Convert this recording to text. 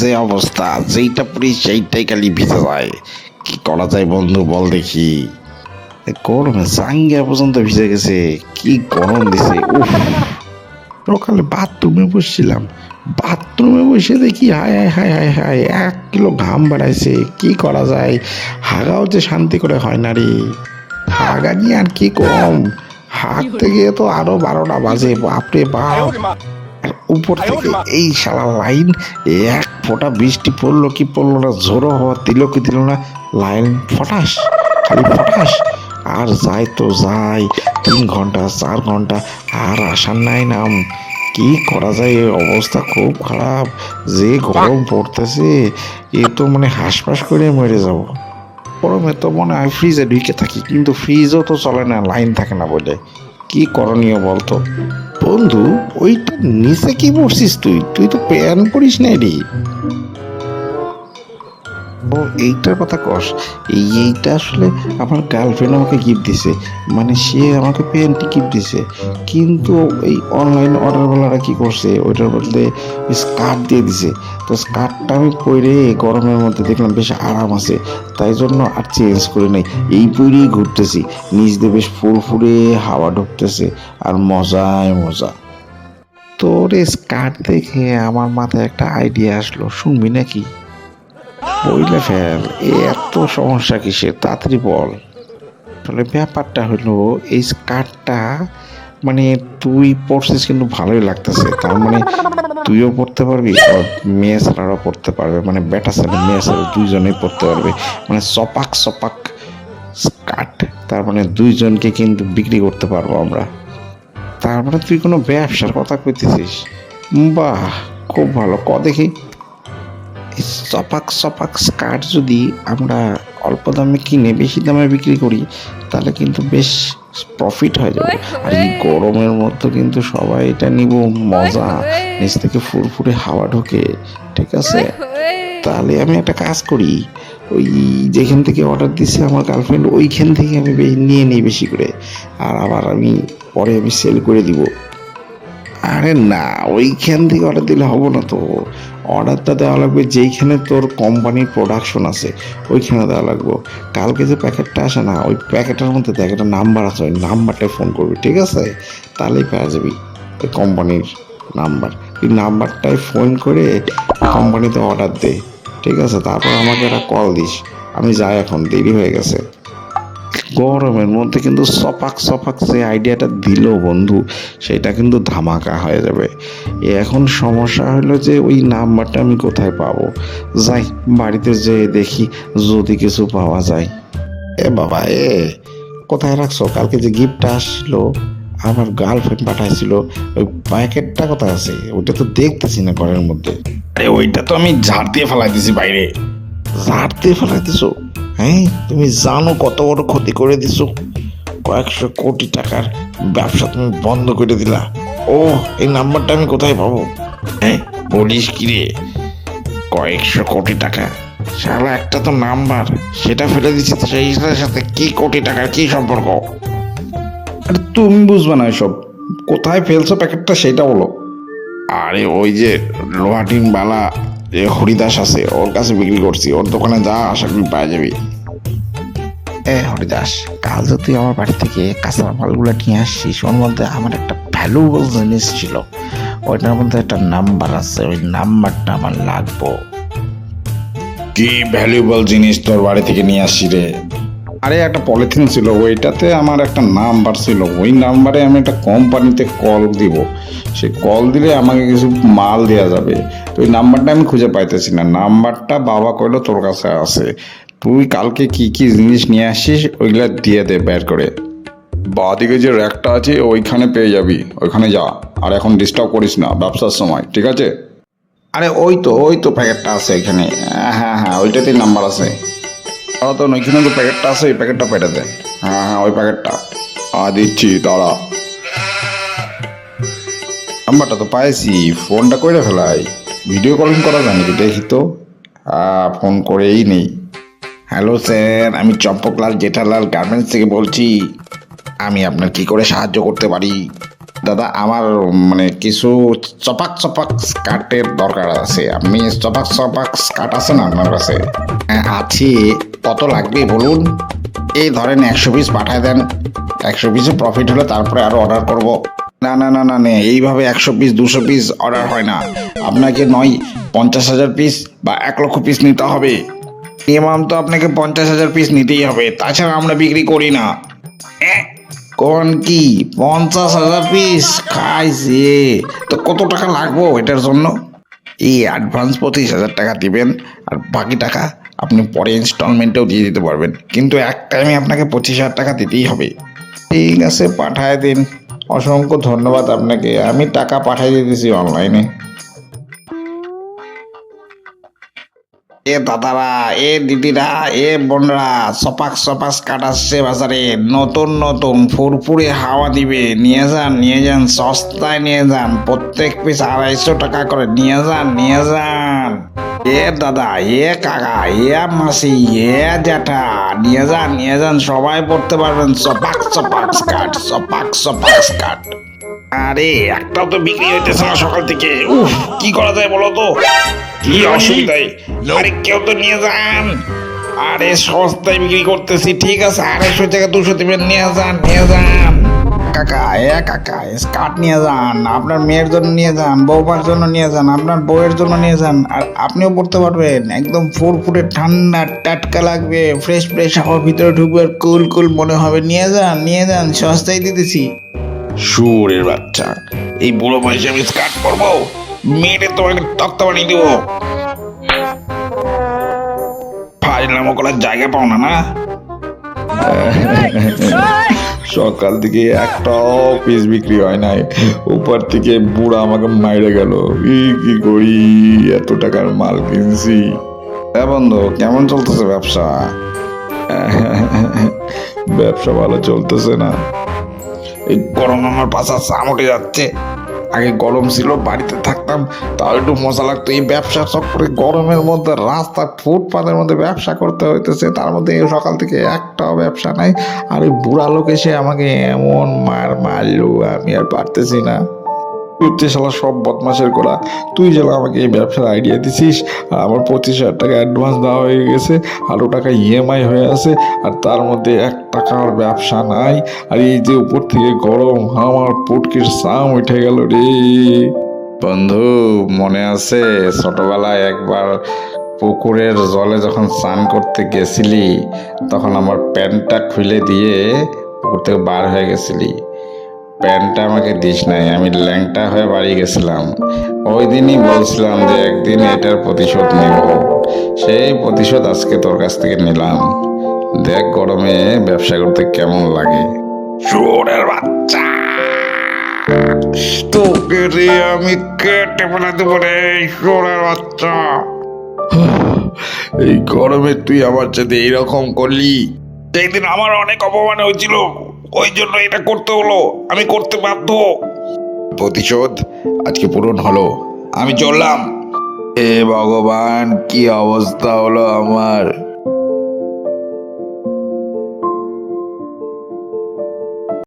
যে অবস্থা, যেইটা পড়ি সেইটাই খালি ভিজে যায়। কি করা যায় বন্ধু বল দেখি। গরমে চাঙ্গিয়া পর্যন্ত ভিজে গেছে। কি গরম দিছে উফ। সকালে বাথরুমে বসছিলাম, বাথরুমে বসে দেখি হায় হায় হায় হায় হায় 1 কিলো ঘাম বাড়াইছে। কি করা যায়, হাগাও যে শান্তি করে হয় না রে। হাগা নিয়ে আর কি কম, হাঁটতে গিয়ে তো আরো 12টা বাজে, বাপরে বাপ। আর উপর থেকে এই শালা লাইন, এক ফোঁটা বৃষ্টি পড়লো কি পড়লো না, ঝোড়ো হওয়া দিল কি দিল না, লাইন ফটাস, খালি ফটাস। আর যাই তো যাই, 3 ঘন্টা 4 ঘন্টা, আর আসার নাই নাম। কি করা যায়, এই অবস্থা খুব খারাপ। যে গরম পড়তেছে, এ তো মানে হাঁসফাঁস করে মরে যাব। গরমে তো মনে হয় ফ্রিজে ঢুকে থাকি, কিন্তু ফ্রিজও তো চলে না, লাইন থাকে না বলে। কি করণীয় বলতো বন্ধু? ওইটা নিচে কি পড়ছিস তুই? তুই তো প্যান্ট পরিস নাই রে। ও এইটার কথা কস? এইটা আসলে আমার গার্লফ্রেন্ড আমাকে গিফট দিছে, মানে সে আমাকে প্যান্টটি গিফট দিছে। কিন্তু এই অনলাইন অর্ডারওয়ালারা কি করছে, ওইটার বদলে স্কার্ট দিয়ে দিছে। তো স্কার্টটা আমি পরে গরমের মধ্যে দেখলাম বেশ আরাম আছে, তাই জন্য আর চেঞ্জ করে নাই। এই পরেই ঘুরতেছি, নিচ দিয়ে বেশ ফুরফুরে হাওয়া ঢুকতেছে, আর মজায় মজা। তোর স্কার্ট দেখে আমার মাথায় একটা আইডিয়া আসলো, শুনবি নাকি? বইলে ফেল, এত সমস্যা কিসের, তাড়াতাড়ি বল। আসলে ব্যাপারটা হলো, এই স্কার্টটা মানে তুই পরছিস কিন্তু ভালোই লাগতেছে। তার মানে তুইও পড়তে পারবি, আর মেয়ে ছেলেরাও পড়তে পারবে, মানে বেটা ছেলে মেয়ে ছেলে দুইজনেই পড়তে পারবে। মানে সপাক সপাক স্কার্ট, তার মানে দুইজনকে কিন্তু বিক্রি করতে পারবো আমরা। তার মানে তুই কোনো ব্যবসার কথা কইতেছিস? বাহ, খুব ভালো, দেখি। এই সপাক সপাক স্কার্ট যদি আমরা অল্প দামে কিনে বেশি দামে বিক্রি করি, তাহলে কিন্তু বেশ প্রফিট হয়ে যাবে। আর এই গরমের মধ্যে কিন্তু সবাই এটা নিব, মজা, নিচ থেকে ফুরফুরে হাওয়া ঢোকে। ঠিক আছে, তাহলে আমি একটা কাজ করি, ওই যেখান থেকে অর্ডার দিচ্ছে আমার গার্লফ্রেন্ড, ওইখান থেকে আমি নিয়ে নিই বেশি করে, আর আবার আমি পরে আমি সেল করে দিব। আরে না, ওইখান থেকে অর্ডার দিলে হবে না তো। অর্ডারটা দেওয়া লাগবে যেইখানে তোর কোম্পানির প্রোডাকশন আছে, ওইখানে দেওয়া লাগবে। কালকে যে প্যাকেটটা আসে না, ওই প্যাকেটের মধ্যে দেখ একটা নাম্বার আছে, ওই নাম্বারটায় ফোন করবি, ঠিক আছে? তাহলেই পেয়ে যাবি ওই কোম্পানির নাম্বার। ওই নাম্বারটায় ফোন করে কোম্পানিতে অর্ডার দে, ঠিক আছে? তারপর আমাকে একটা কল দিস। আমি যাই, এখন দেরি হয়ে গেছে। গরমের মধ্যে কিন্তু সপাক সপাক যে আইডিয়াটা দিল বন্ধু, সেটা কিন্তু ধামাকা হয়ে যাবে। এখন সমস্যা হলো যে ওই নাম্বারটা আমি কোথায় পাবো? যাই, বাড়িতে যেয়ে দেখি যদি কিছু পাওয়া যায়। এ বাবা, কোথায় রাখছো? কালকে যে গিফটটা আসলো, আমার গার্লফ্রেন্ড পাঠাইছিল, ওই প্যাকেটটা কোথায় আছে? ওইটা তো দেখতেছি না ঘরের মধ্যে। আরে ওইটা তো আমি ঝাড় দিয়ে ফেলাই দিছি বাইরে। ঝাড় দিয়ে ফেলাই দিছো? হ্যাঁ, তুমি জানো কত বড় ক্ষতি করে দিছো? কয়েকশো কোটি টাকার ব্যবসা তুমি বন্ধ করে দিলা। ও, এই নাম্বারটা আমি কোথায় পাবো? হ্যাঁ, বলিস কি রে? কয়েকশো কোটি টাকা, শালা একটা তো নাম্বার, সেটা ফেলে দিচ্ছি, সেইটার সাথে কি কোটি টাকার কি সম্পর্ক? আরে তুমি বুঝবে না এসব, কোথায় ফেলছো প্যাকেটটা সেটা বলো। আরে ওই যে লোহাটিন বালা যে হরিদাস আছে, ওর কাছে বিক্রি করছি, ওর দোকানে যা আশা করি পাওয়া যাবে। হরিদাস, কাল যে তুই আমার বাড়ি থেকে কাঁচা মালগুলো নিয়ে আসছিস, ওর মধ্যে আমার একটা ভ্যালুয়েবল জিনিস ছিল, ওইটার মধ্যে একটা নাম্বার আছে, ওই নাম্বারটা আমার লাগবো। কি ভ্যালুয়েবল জিনিস তোর বাড়ি থেকে নিয়ে আসছি রে? আরে একটা পলিথিন ছিল, ওইটাতে আমার একটা নাম্বার ছিল, ওই নাম্বারে আমি একটা কোম্পানিতে কল দিব। সে কল দিলে আমাকে কিছু মাল দেওয়া যাবে। তো ওই নাম্বারটা আমি খুঁজে পাইতেছি না, নাম্বারটা বাবা কইলো তোর কাছে আছে। তুই কালকে কি কি জিনিস নিয়ে আসছিস ওইগুলা দিয়ে দে বের করে। বাদিকে যে র্যাকটা আছে ওইখানে পেয়ে যাবি, ওইখানে যা। আর এখন ডিস্টার্ব করিস না ব্যবসার সময়, ঠিক আছে? আরে ওই তো প্যাকেটটা আছে এখানে। হ্যাঁ হ্যাঁ, ওইটাতেই নাম্বার আছে। তো ওইখানে যে প্যাকেটটা আছে, ওই প্যাকেটটা পেটে দে। হ্যাঁ হ্যাঁ, ওই প্যাকেটটা দিচ্ছি, দাঁড়া। নাম্বারটা তো পাইছি, ফোনটা করে ফেলাই। ভিডিও কলিং করা যায় নাকি দেখি তো। ফোন করেই নেই। হ্যালো স্যার, আমি চম্পকলাল জেঠালাল গার্মেন্টস থেকে বলছি। আমি আপনার কি করে সাহায্য করতে পারি? দাদা আমার মানে কিছু চপাক চপাক স্কার্টের দরকার আছে। আপনি চপাক চপাক স্কার্ট আছে না আপনার কাছে? হ্যাঁ আছে। কত লাগবে বলুন? এই ধরেন 100 পিস পাঠায় দেন। 100 পিসে প্রফিট হলে তারপরে আরো অর্ডার করব। না না না না না, এইভাবে 100 পিস 200 পিস অর্ডার হয় না। আপনাকে নয় 50,000 পিস বা 1 লক্ষ পিস নিতে হবে। মিনিমাম তো আপনাকে 50,000 পিস নিতেই হবে, তাছাড়া আমরা বিক্রি করি না। কোন কি 50,000 পিস খাইছে? তো কত টাকা লাগবো এটার জন্য? এই অ্যাডভান্স 25,000 টাকা দিবেন, আর বাকি টাকা আপনি পরে ইনস্টলমেন্টেও দিয়ে দিতে পারবেন, কিন্তু এক টাইমে আপনাকে 25,000 টাকা দিতেই হবে। ঠিক আছে, পাঠায় দিন। অসংখ্য ধন্যবাদ আপনাকে, আমি টাকা পাঠিয়ে দিতেছি অনলাইনে। এ দাদারা, এ দিদিরা, এ বোনরা, সপাক সপাস কাটাচ্ছে বাজারে, নতুন নতুন ফুরফুরে হাওয়া দিবে। নিয়ে যান নিয়ে যান, সস্তায় নিয়ে যান, প্রত্যেক পিস 250 টাকা করে। নিয়ে যান নিয়ে যান। এ দাদা, এ কাকা, এ মাসি, এ জ্যাঠা, নিয়ে যান, সবাই পড়তে পারবেন। সপাক সপাক স্কার্ট, সপাক সপাক স্কার্ট। আরে একটাও তো বিক্রি হইতেছে না সকাল থেকে। উফ, কি করা যায় বলো তো? কি অসুবিধায়? আরে কেউ তো নিয়ে যান। আরে সস্তায় বিক্রি করতেছি, ঠিক আছে 250 থেকে 200 দিবেন। নিয়ে যান নিয়ে যান। কাকা, কাকা, স্কার্ট নিয়ে যান, আপনার মেয়ের জন্য নিয়ে যান, বৌমার জন্য নিয়ে যান, আপনার বউয়ের জন্য নিয়ে যান, আর আপনিও পড়তে পারবেন। একদম ফুরফুরে ঠান্ডা টাটকা লাগবে, ফ্রেশ ফ্রেশ হাওয়া ভিতরে ঢুকবে, আর কুল কুল মনে হবে। নিয়ে যান, সস্তায় দিতেছি। শুয়োরের বাচ্চা, এই বুড়ো বয়সে আমি স্কার্ট পরবো? মেয়েদের তোমাকে তক্তা বানিয়ে দেবো। ফাজলামো করার জায়গা পাও না না? সকাল থেকে একটাও পিস বিক্রি হয় নাই, উপর থেকে বুড়া আমাকে মাইরে গেল। কি করি, এত টাকার মাল কিনছি। হ্যাঁ বন্ধু, কেমন চলতেছে ব্যবসা? ব্যবসা ভালো চলতেছে না। এই গরম আমার পাশা চামটে যাচ্ছে। আগে গরম ছিল, বাড়িতে থাকতাম, তাও একটু মজা লাগতো। এই ব্যবসা চক্করে গরমের মধ্যে রাস্তা ফুটপাতের মধ্যে ব্যবসা করতে হইতেছে, তার মধ্যে সকাল থেকে একটাও ব্যবসা নাই। আর ওই বুড়া লোক এসে আমাকে এমন মারলো, আমি আর পারতেছি না। তুই শালা সব বদমাশের করা, তুই যেন আমাকে এই ব্যবসার আইডিয়া দিছিস। আর আমার 25,000 টাকা অ্যাডভান্স দেওয়া হয়ে গেছে, আরও টাকা ইএমআই হয়ে আছে, আর তার মধ্যে 1 টাকার ব্যবসা নাই। আর এই যে উপর থেকে গরম, আমার পুটকির সাম উঠে গেল রে। বন্ধু, মনে আছে ছোটবেলায় একবার পুকুরের জলে যখন স্নান করতে গেছিলি, তখন আমার প্যান্টটা খুলে দিয়ে পুকুর থেকে বার হয়ে গেছিলি? প্যান্টটা আমাকে দিস নাই, আমি ল্যাংটা হয়ে বাড়ি গেছিলাম। ওই দিনই বলছিলাম যে একদিন এটার প্রতিশোধ নেব। সেই প্রতিশোধ আজকে তোর কাছ থেকে নিলাম। দেখ গরমে ব্যবসা করতে কেমন লাগে। শুয়োরের বাচ্চা, তোকে রে আমি কেটে ফেলে দেবো রে, শুয়োরের বাচ্চা। এই গরমে তুই আমার সাথে এইরকম করলি? একদিন আমার অনেক অপমান হয়েছিল, ওই জন্য এটা করতে হলো, আমি করতে বাধ্য। প্রতিশোধ আজকে পূরণ হলো, আমি চললাম। এ ভগবান, কি অবস্থা হলো আমার।